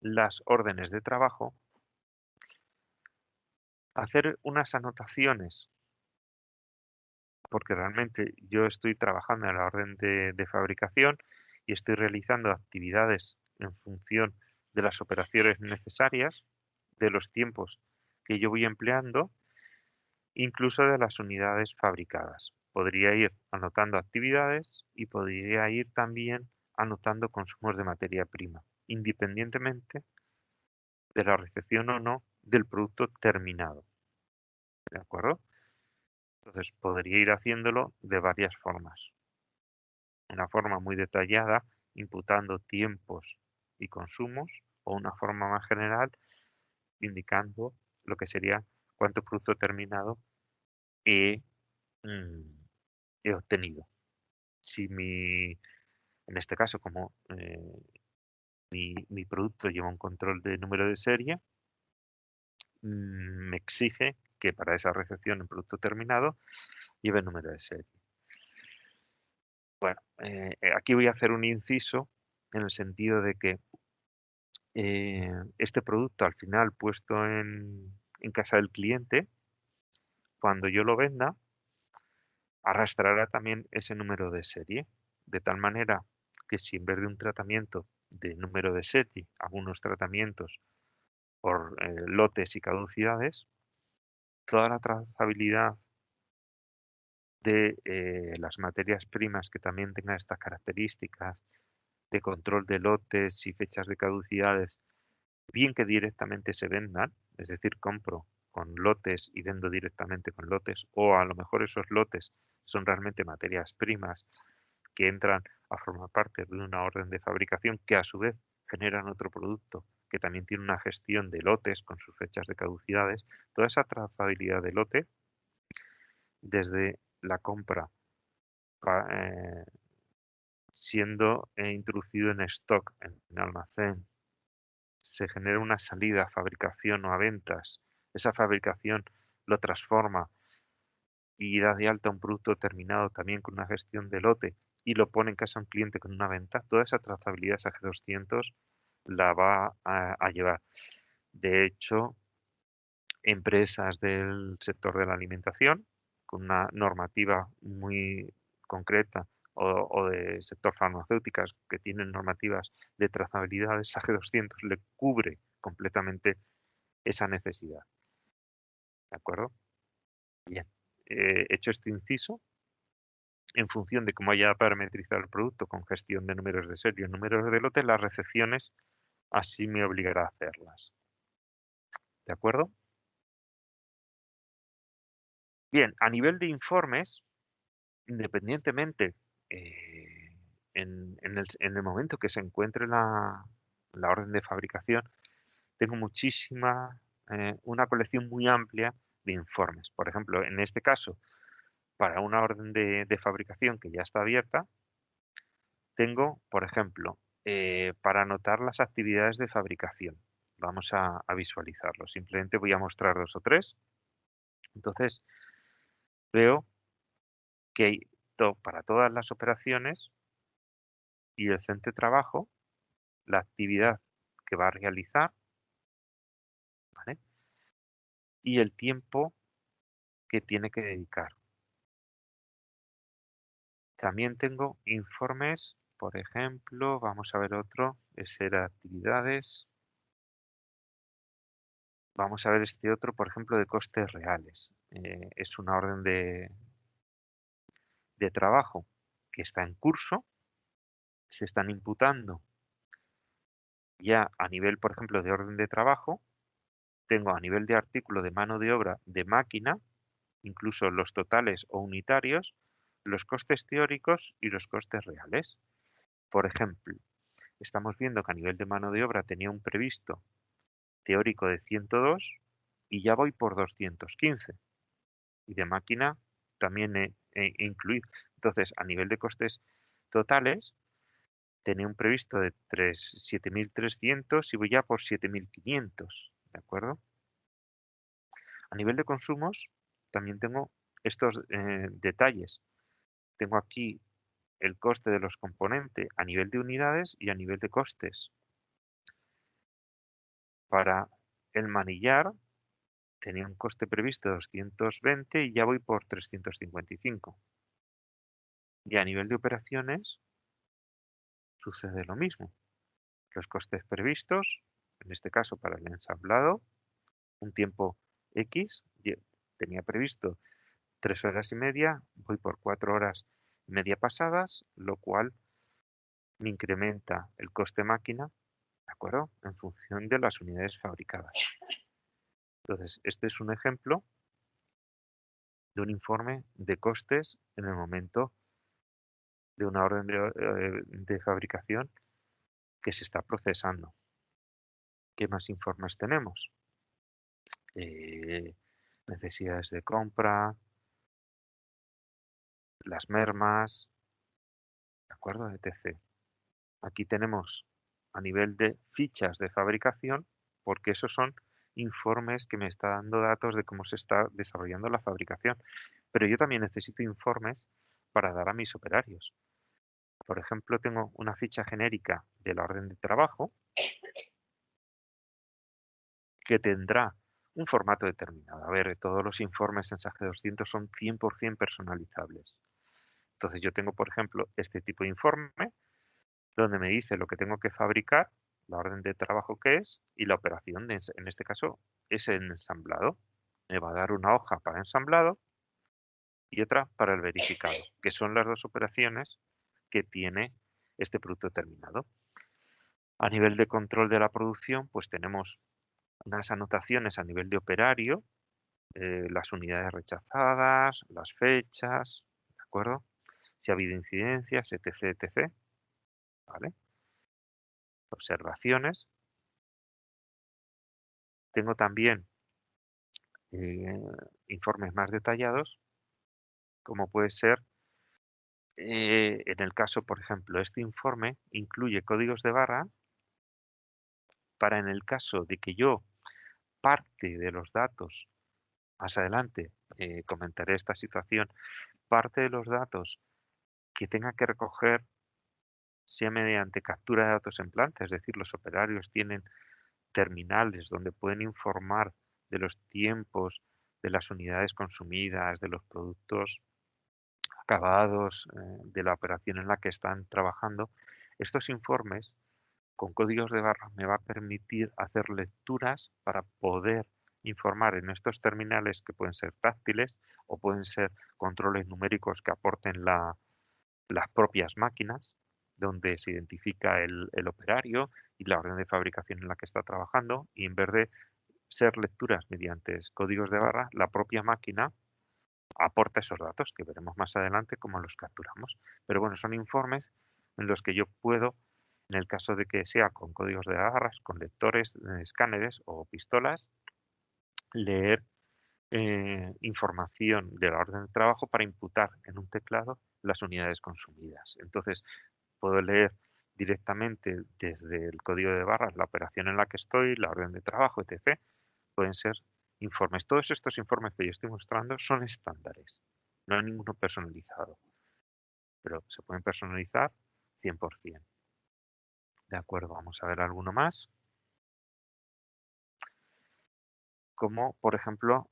las órdenes de trabajo, hacer unas anotaciones, porque realmente yo estoy trabajando en la orden de fabricación y estoy realizando actividades en función de las operaciones necesarias, de los tiempos que yo voy empleando, incluso de las unidades fabricadas. Podría ir anotando actividades y podría ir también anotando consumos de materia prima, independientemente de la recepción o no del producto terminado. ¿De acuerdo? Entonces podría ir haciéndolo de varias formas. Una forma muy detallada, imputando tiempos y consumos, o una forma más general, indicando lo que sería cuánto producto terminado he, mm, he obtenido. Si en este caso, como mi producto lleva un control de número de serie, me exige que para esa recepción en producto terminado lleve el número de serie. Bueno, aquí voy a hacer un inciso en el sentido de que este producto al final puesto en casa del cliente, cuando yo lo venda, arrastrará también ese número de serie, de tal manera que si en vez de un tratamiento de número de serie, algunos tratamientos por lotes y caducidades, toda la trazabilidad de las materias primas que también tengan estas características de control de lotes y fechas de caducidades, bien que directamente se vendan, es decir, compro con lotes y vendo directamente con lotes, o a lo mejor esos lotes son realmente materias primas que entran a formar parte de una orden de fabricación que a su vez generan otro producto que también tiene una gestión de lotes con sus fechas de caducidades, toda esa trazabilidad de lote desde la compra eh, siendo introducido en stock en almacén, se genera una salida a fabricación o a ventas, esa fabricación lo transforma y da de alta un producto terminado también con una gestión de lote y lo pone en casa a un cliente con una venta, toda esa trazabilidad, esa G200, la va a llevar. De hecho, empresas del sector de la alimentación, con una normativa muy concreta, o de sector farmacéuticas, que tienen normativas de trazabilidad, esa G200 le cubre completamente esa necesidad. ¿De acuerdo? Bien, hecho este inciso, en función de cómo haya parametrizado el producto con gestión de números de serie o números de lote, las recepciones así me obligará a hacerlas. ¿De acuerdo? Bien, a nivel de informes, independientemente, en el momento que se encuentre la orden de fabricación, tengo una colección muy amplia de informes. Por ejemplo, en este caso, para una orden de fabricación que ya está abierta, tengo, por ejemplo, para anotar las actividades de fabricación. Vamos a visualizarlo. Simplemente voy a mostrar 2 o 3. Entonces, veo que hay para todas las operaciones y el centro de trabajo, la actividad que va a realizar, ¿vale? Y el tiempo que tiene que dedicar. También tengo informes, por ejemplo, vamos a ver otro, ese era actividades. Vamos a ver este otro, por ejemplo, de costes reales. Es una orden de trabajo que está en curso, se están imputando ya a nivel, por ejemplo, de orden de trabajo, tengo a nivel de artículo de mano de obra de máquina, incluso los totales o unitarios, los costes teóricos y los costes reales. Por ejemplo, estamos viendo que a nivel de mano de obra tenía un previsto teórico de 102 y ya voy por 215. Y de máquina también he incluido. Entonces, a nivel de costes totales, tenía un previsto de 7.300 y voy ya por 7.500, ¿de acuerdo? A nivel de consumos, también tengo estos detalles. Tengo aquí el coste de los componentes a nivel de unidades y a nivel de costes. Para el manillar tenía un coste previsto de 220 y ya voy por 355. Y a nivel de operaciones sucede lo mismo. Los costes previstos, en este caso para el ensamblado, un tiempo X, tenía previsto 3 horas y media, voy por 4 horas y media pasadas, lo cual me incrementa el coste máquina, ¿de acuerdo? En función de las unidades fabricadas. Entonces, este es un ejemplo de un informe de costes en el momento de una orden de fabricación que se está procesando. ¿Qué más informes tenemos? Necesidades de compra, las mermas, ¿de acuerdo? etc. Aquí tenemos a nivel de fichas de fabricación, porque esos son informes que me está dando datos de cómo se está desarrollando la fabricación. Pero yo también necesito informes para dar a mis operarios. Por ejemplo, tengo una ficha genérica de la orden de trabajo que tendrá un formato determinado. A ver, todos los informes en SAG 200 son 100% personalizables. Entonces yo tengo, por ejemplo, este tipo de informe donde me dice lo que tengo que fabricar, la orden de trabajo que es y la operación, en este caso, es el ensamblado. Me va a dar una hoja para ensamblado y otra para el verificado, que son las dos operaciones que tiene este producto terminado. A nivel de control de la producción, pues tenemos unas anotaciones a nivel de operario, las unidades rechazadas, las fechas, ¿de acuerdo? Si ha habido incidencias, etc., etc., ¿vale? Observaciones. Tengo también eh, informes más detallados, como puede ser, en el caso, por ejemplo, este informe incluye códigos de barra para en el caso de que yo parte de los datos, más adelante comentaré esta situación, parte de los datos que tenga que recoger sea mediante captura de datos en planta, es decir, los operarios tienen terminales donde pueden informar de los tiempos, de las unidades consumidas, de los productos acabados, de la operación en la que están trabajando. Estos informes con códigos de barra me va a permitir hacer lecturas para poder informar en estos terminales que pueden ser táctiles o pueden ser controles numéricos que aporten las propias máquinas, donde se identifica el operario y la orden de fabricación en la que está trabajando, y en vez de ser lecturas mediante códigos de barra, la propia máquina aporta esos datos que veremos más adelante cómo los capturamos. Pero bueno, son informes en los que yo puedo, en el caso de que sea con códigos de barras, con lectores, escáneres o pistolas, leer información de la orden de trabajo para imputar en un teclado las unidades consumidas. Entonces, puedo leer directamente desde el código de barras la operación en la que estoy, la orden de trabajo, etc. Pueden ser informes. Todos estos informes que yo estoy mostrando son estándares. No hay ninguno personalizado, pero se pueden personalizar 100%. De acuerdo, vamos a ver alguno más. Como, por ejemplo,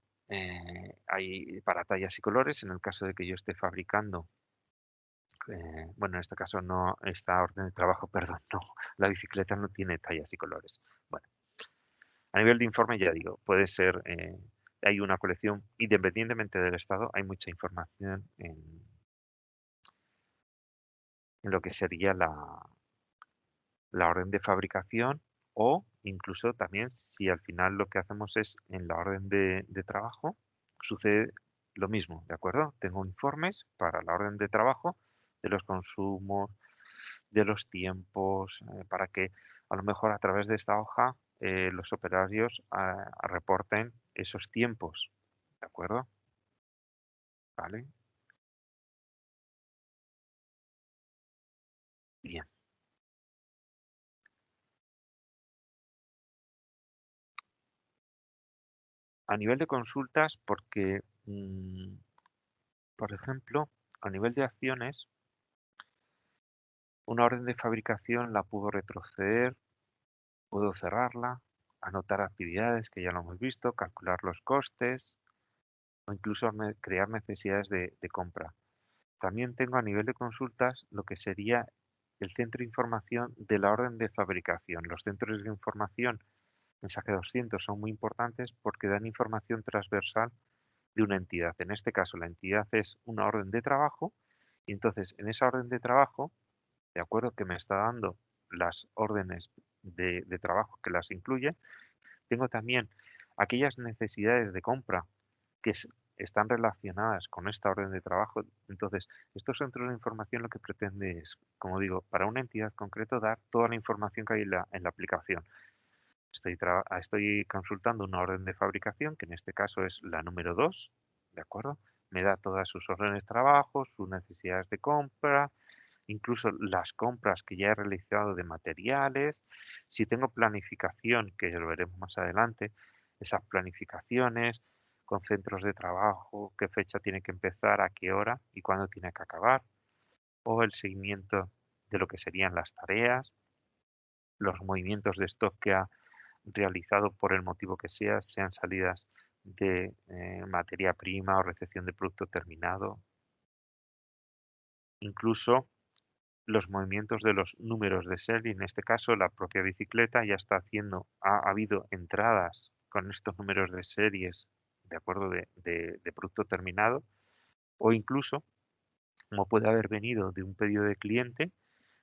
hay para tallas y colores, en el caso de que yo esté fabricando, bueno, en este caso no, esta orden de trabajo, perdón, no, la bicicleta no tiene tallas y colores. Bueno, a nivel de informe, ya digo, puede ser, hay una colección, independientemente del estado, hay mucha información en lo que sería la orden de fabricación o incluso también si al final lo que hacemos es en la orden de trabajo, sucede lo mismo, ¿de acuerdo? Tengo informes para la orden de trabajo de los consumos, de los tiempos, para que a lo mejor a través de esta hoja los operarios reporten esos tiempos, ¿de acuerdo? ¿Vale? Bien. A nivel de consultas, porque, por ejemplo, a nivel de acciones, una orden de fabricación la puedo retroceder, puedo cerrarla, anotar actividades que ya lo hemos visto, calcular los costes o incluso crear necesidades de compra. También tengo a nivel de consultas lo que sería el centro de información de la orden de fabricación. Los centros de información mensaje 200 son muy importantes porque dan información transversal de una entidad. En este caso, la entidad es una orden de trabajo y entonces en esa orden de trabajo, de acuerdo que me está dando las órdenes de trabajo que las incluye, tengo también aquellas necesidades de compra que están relacionadas con esta orden de trabajo. Entonces, estos centros de información lo que pretende es, como digo, para una entidad concreta dar toda la información que hay en la aplicación. Estoy consultando una orden de fabricación, que en este caso es la número 2, ¿de acuerdo? Me da todas sus órdenes de trabajo, sus necesidades de compra, incluso las compras que ya he realizado de materiales. Si tengo planificación, que lo veremos más adelante, esas planificaciones con centros de trabajo, qué fecha tiene que empezar, a qué hora y cuándo tiene que acabar, o el seguimiento de lo que serían las tareas, los movimientos de stock que ha realizado por el motivo que sea, sean salidas de materia prima o recepción de producto terminado, incluso los movimientos de los números de serie, en este caso la propia bicicleta ya está haciendo, ha habido entradas con estos números de series de acuerdo de producto terminado, o incluso, como puede haber venido de un pedido de cliente,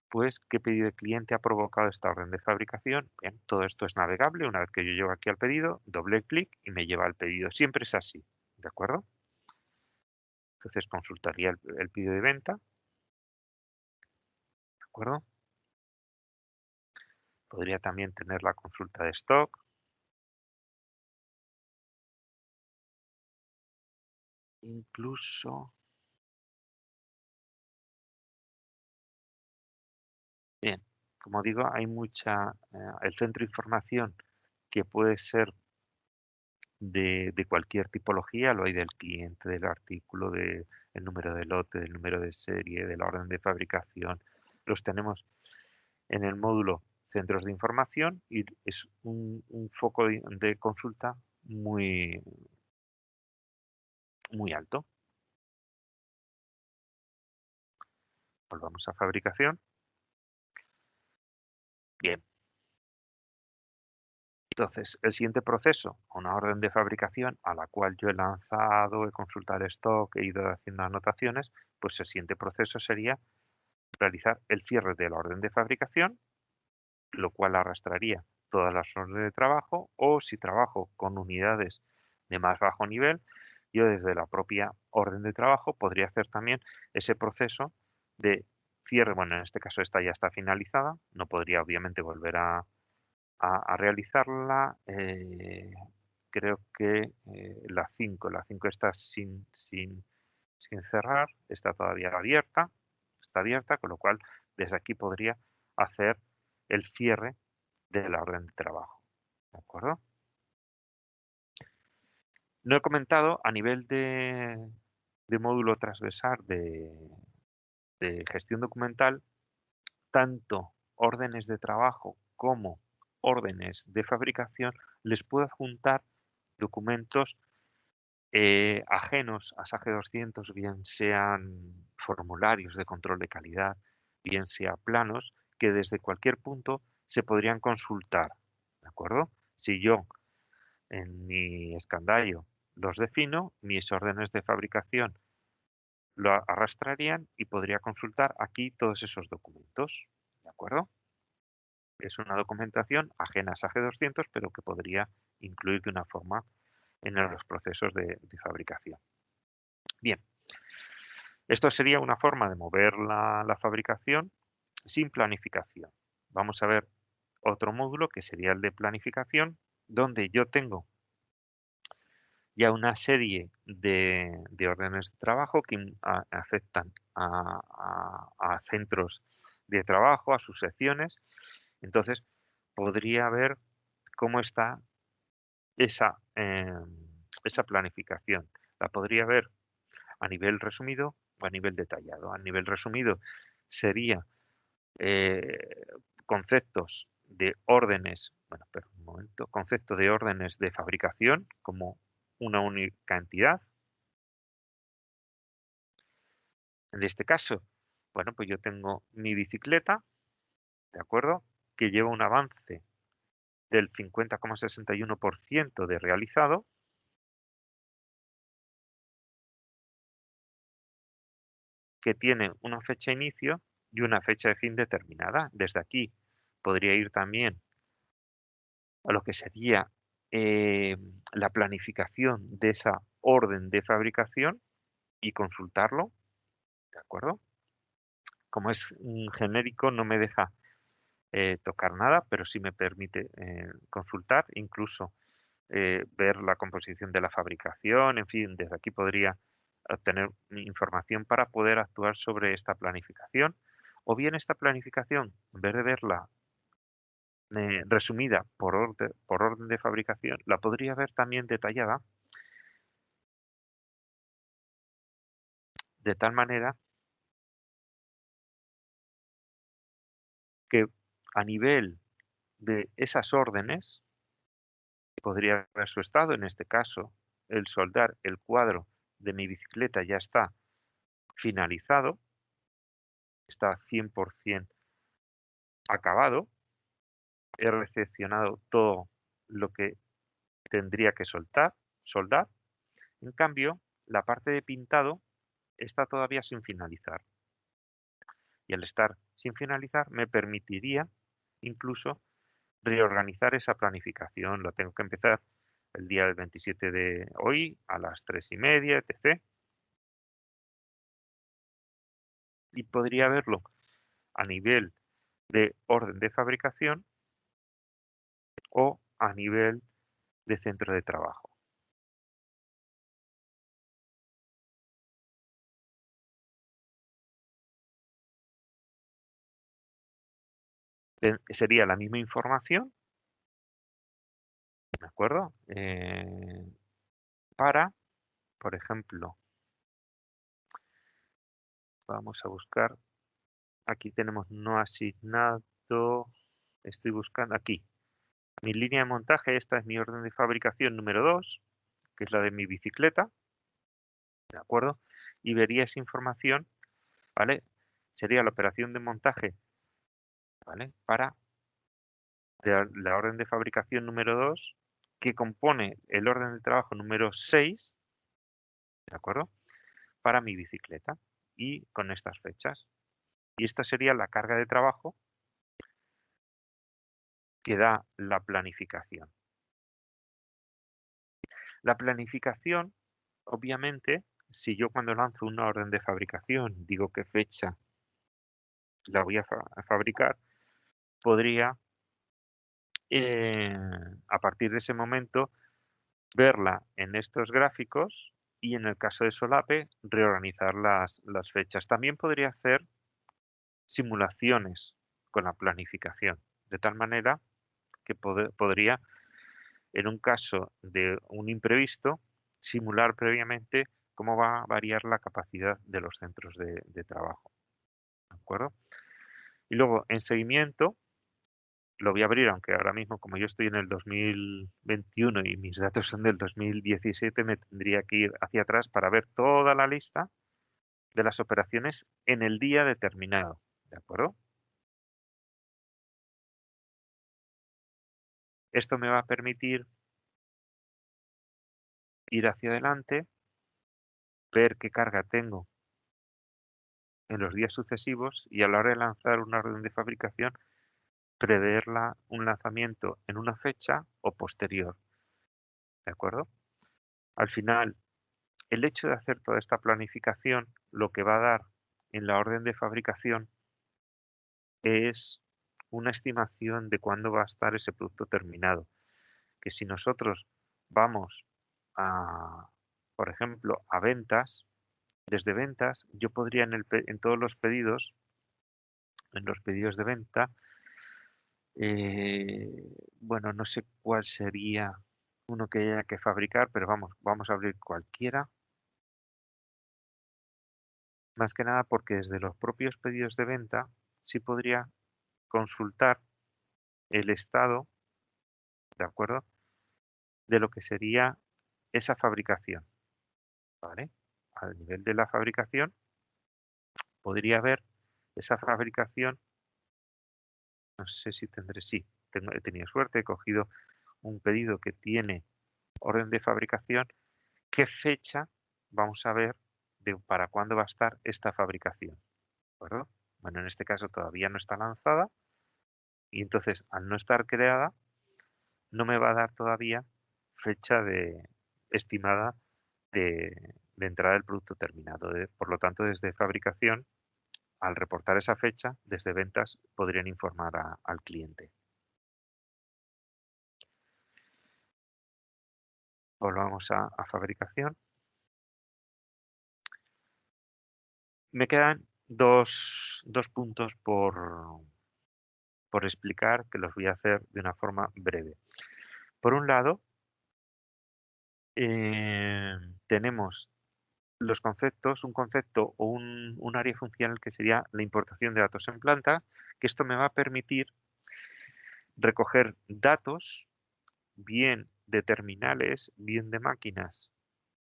pues qué pedido de cliente ha provocado esta orden de fabricación. Bien, todo esto es navegable. Una vez que yo llego aquí al pedido, doble clic y me lleva al pedido. Siempre es así, ¿de acuerdo? Entonces consultaría el pedido de venta, ¿de acuerdo? Podría también tener la consulta de stock, incluso, bien, como digo, hay el centro de información que puede ser de cualquier tipología, lo hay del cliente, del artículo, del número de lote, del número de serie, de la orden de fabricación. Los tenemos en el módulo centros de información y es un foco de consulta muy, muy alto. Volvamos a fabricación. Bien, Entonces, el siguiente proceso, una orden de fabricación a la cual yo he lanzado, he consultado el stock, he ido haciendo anotaciones, pues el siguiente proceso sería realizar el cierre de la orden de fabricación, lo cual arrastraría todas las órdenes de trabajo, o si trabajo con unidades de más bajo nivel, yo desde la propia orden de trabajo podría hacer también ese proceso de cierre. Bueno, en este caso esta ya está finalizada, no podría obviamente volver a realizarla. Creo que la 5 está sin cerrar, está todavía abierta, está abierta, con lo cual desde aquí podría hacer el cierre de la orden de trabajo. ¿De acuerdo? No he comentado a nivel de módulo transversal de gestión documental, tanto órdenes de trabajo como órdenes de fabricación, les puedo adjuntar documentos ajenos a SAGE 200, bien sean formularios de control de calidad, bien sea planos, que desde cualquier punto se podrían consultar. ¿De acuerdo? Si yo en mi escandallo los defino, mis órdenes de fabricación lo arrastrarían y podría consultar aquí todos esos documentos. ¿De acuerdo? Es una documentación ajena a SAGE 200, pero que podría incluir de una forma en los procesos de fabricación. Bien, esto sería una forma de mover la fabricación sin planificación. Vamos a ver otro módulo que sería el de planificación, donde yo tengo ya una serie de órdenes de trabajo que afectan a centros de trabajo, a sus secciones. Entonces, podría ver cómo está esa planificación. La podría ver a nivel resumido o a nivel detallado. A nivel resumido sería eh, conceptos de órdenes, bueno, pero un momento, concepto de órdenes de fabricación como una única entidad. En este caso, bueno, pues yo tengo mi bicicleta, ¿de acuerdo? Que lleva un avance del 50,61% de realizado, que tiene una fecha de inicio y una fecha de fin determinada. Desde aquí podría ir también a lo que sería la planificación de esa orden de fabricación y consultarlo, ¿de acuerdo? Como es un genérico, no me deja tocar nada, pero sí me permite consultar, incluso ver la composición de la fabricación, en fin, desde aquí podría obtener información para poder actuar sobre esta planificación, o bien esta planificación, en vez de verla resumida por orden de fabricación, la podría ver también detallada, de tal manera que a nivel de esas órdenes, podría ver su estado, en este caso, el soldar el cuadro de mi bicicleta ya está finalizado, está 100% acabado, he recepcionado todo lo que tendría que soldar. En cambio, la parte de pintado está todavía sin finalizar. Y al estar sin finalizar, me permitiría incluso reorganizar esa planificación. Lo tengo que empezar el día del 27 de hoy a las 3:30, etc. Y podría verlo a nivel de orden de fabricación o a nivel de centro de trabajo. Sería la misma información, ¿de acuerdo? Para, por ejemplo, vamos a buscar, aquí tenemos no asignado, estoy buscando aquí. Mi línea de montaje, esta es mi orden de fabricación número 2, que es la de mi bicicleta, ¿de acuerdo? Y vería esa información, ¿vale? Sería la operación de montaje, ¿vale? Para de la orden de fabricación número 2 que compone el orden de trabajo número 6, ¿de acuerdo? Para mi bicicleta y con estas fechas. Y esta sería la carga de trabajo que da la planificación. La planificación, obviamente, si yo cuando lanzo una orden de fabricación digo qué fecha la voy a fabricar, podría, eh, a partir de ese momento, verla en estos gráficos y en el caso de solape, reorganizar las fechas. También podría hacer simulaciones con la planificación, de tal manera que podría, en un caso de un imprevisto, simular previamente cómo va a variar la capacidad de los centros de trabajo. ¿De acuerdo? Y luego, en seguimiento, lo voy a abrir, aunque ahora mismo, como yo estoy en el 2021 y mis datos son del 2017, me tendría que ir hacia atrás para ver toda la lista de las operaciones en el día determinado. ¿De acuerdo? Esto me va a permitir ir hacia adelante, ver qué carga tengo en los días sucesivos y a la hora de lanzar una orden de fabricación, prever un lanzamiento en una fecha o posterior. ¿De acuerdo? Al final, el hecho de hacer toda esta planificación, lo que va a dar en la orden de fabricación es una estimación de cuándo va a estar ese producto terminado. Que si nosotros vamos a, por ejemplo, a ventas, desde ventas, yo podría en todos los pedidos, en los pedidos de venta, bueno, no sé cuál sería uno que haya que fabricar, pero vamos a abrir cualquiera. Más que nada porque desde los propios pedidos de venta sí podría consultar el estado, ¿de acuerdo? De lo que sería esa fabricación, ¿vale? Al nivel de la fabricación, podría ver esa fabricación, no sé si tendré, sí, he tenido suerte, he cogido un pedido que tiene orden de fabricación, ¿qué fecha vamos a ver para cuándo va a estar esta fabricación? ¿De acuerdo? Bueno, en este caso todavía no está lanzada y entonces al no estar creada no me va a dar todavía fecha estimada de entrada del producto terminado. Por lo tanto, desde fabricación, al reportar esa fecha, desde ventas podrían informar al cliente. Volvamos a fabricación. Me quedan dos puntos por explicar que los voy a hacer de una forma breve. Por un lado, tenemos los conceptos, un concepto o un área funcional que sería la importación de datos en planta, que esto me va a permitir recoger datos, bien de terminales, bien de máquinas,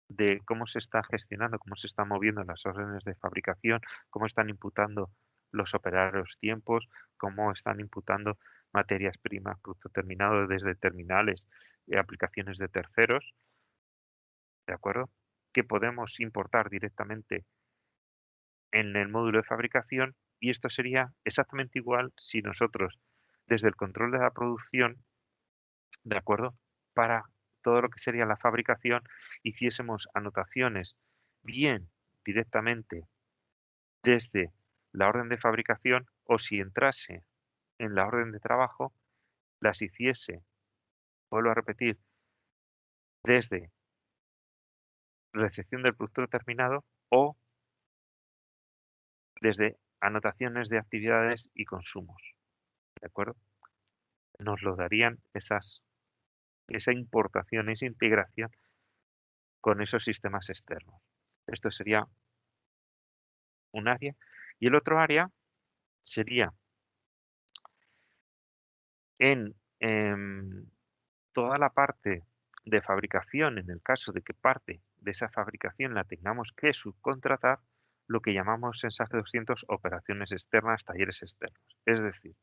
de cómo se está gestionando, cómo se están moviendo las órdenes de fabricación, cómo están imputando los operarios tiempos, cómo están imputando materias primas, producto terminado desde terminales y aplicaciones de terceros, ¿de acuerdo? Que podemos importar directamente en el módulo de fabricación y esto sería exactamente igual si nosotros desde el control de la producción, ¿de acuerdo? Para todo lo que sería la fabricación, hiciésemos anotaciones bien directamente desde la orden de fabricación o si entrase en la orden de trabajo, las hiciese, vuelvo a repetir, desde recepción del producto terminado o desde anotaciones de actividades y consumos, ¿de acuerdo? Nos lo darían esa importación, esa integración con esos sistemas externos. Esto sería un área. Y el otro área sería en toda la parte de fabricación, en el caso de que parte de esa fabricación la tengamos que subcontratar, lo que llamamos en SAC 200 operaciones externas, talleres externos. Es decir,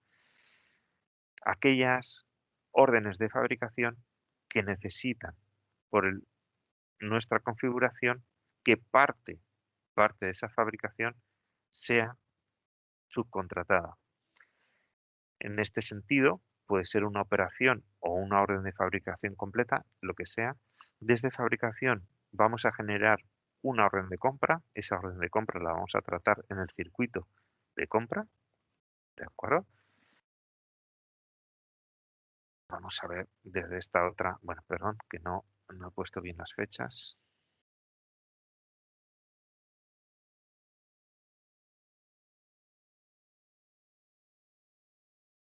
aquellas órdenes de fabricación que necesitan por nuestra configuración que parte de esa fabricación sea subcontratada. En este sentido, puede ser una operación o una orden de fabricación completa, lo que sea. Desde fabricación vamos a generar una orden de compra. Esa orden de compra la vamos a tratar en el circuito de compra. ¿De acuerdo? Vamos a ver desde esta otra, bueno, perdón, que no he puesto bien las fechas.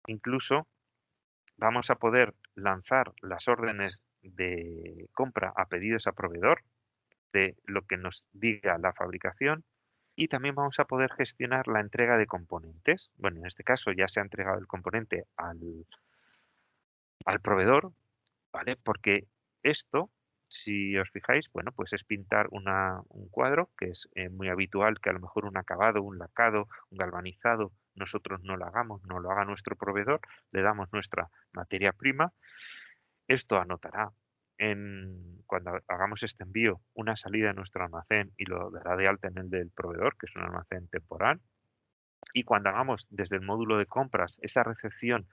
Incluso vamos a poder lanzar las órdenes de compra a pedidos a proveedor de lo que nos diga la fabricación y también vamos a poder gestionar la entrega de componentes. Bueno, en este caso ya se ha entregado el componente al proveedor, ¿vale? Porque esto, si os fijáis, bueno, pues es pintar un cuadro, que es muy habitual que a lo mejor un acabado, un lacado, un galvanizado, nosotros no lo hagamos, no lo haga nuestro proveedor, le damos nuestra materia prima. Esto anotará cuando hagamos este envío una salida de nuestro almacén y lo dará de alta en el del proveedor, que es un almacén temporal. Y cuando hagamos desde el módulo de compras esa recepción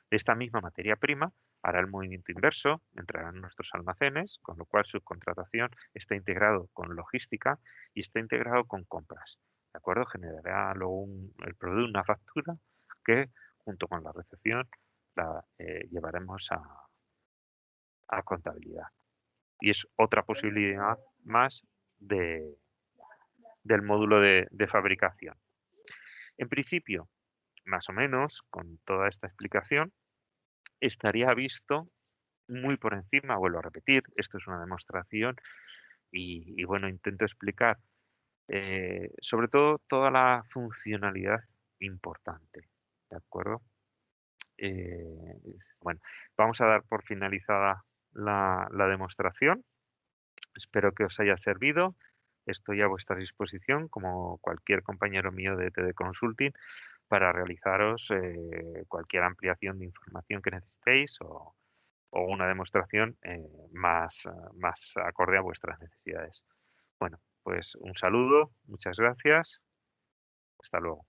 de esta misma materia prima, hará el movimiento inverso, entrará en nuestros almacenes, con lo cual subcontratación está integrado con logística y está integrado con compras. ¿De acuerdo? Generará luego el proveedor una factura que junto con la recepción la llevaremos a contabilidad. Y es otra posibilidad más del módulo de fabricación. En principio, más o menos, con toda esta explicación, estaría visto muy por encima, vuelvo a repetir, esto es una demostración y bueno, intento explicar sobre todo toda la funcionalidad importante, ¿de acuerdo? Bueno, vamos a dar por finalizada la demostración. Espero que os haya servido. Estoy a vuestra disposición, como cualquier compañero mío de TD Consulting, para realizaros cualquier ampliación de información que necesitéis o una demostración más acorde a vuestras necesidades. Bueno, pues un saludo, muchas gracias. Hasta luego.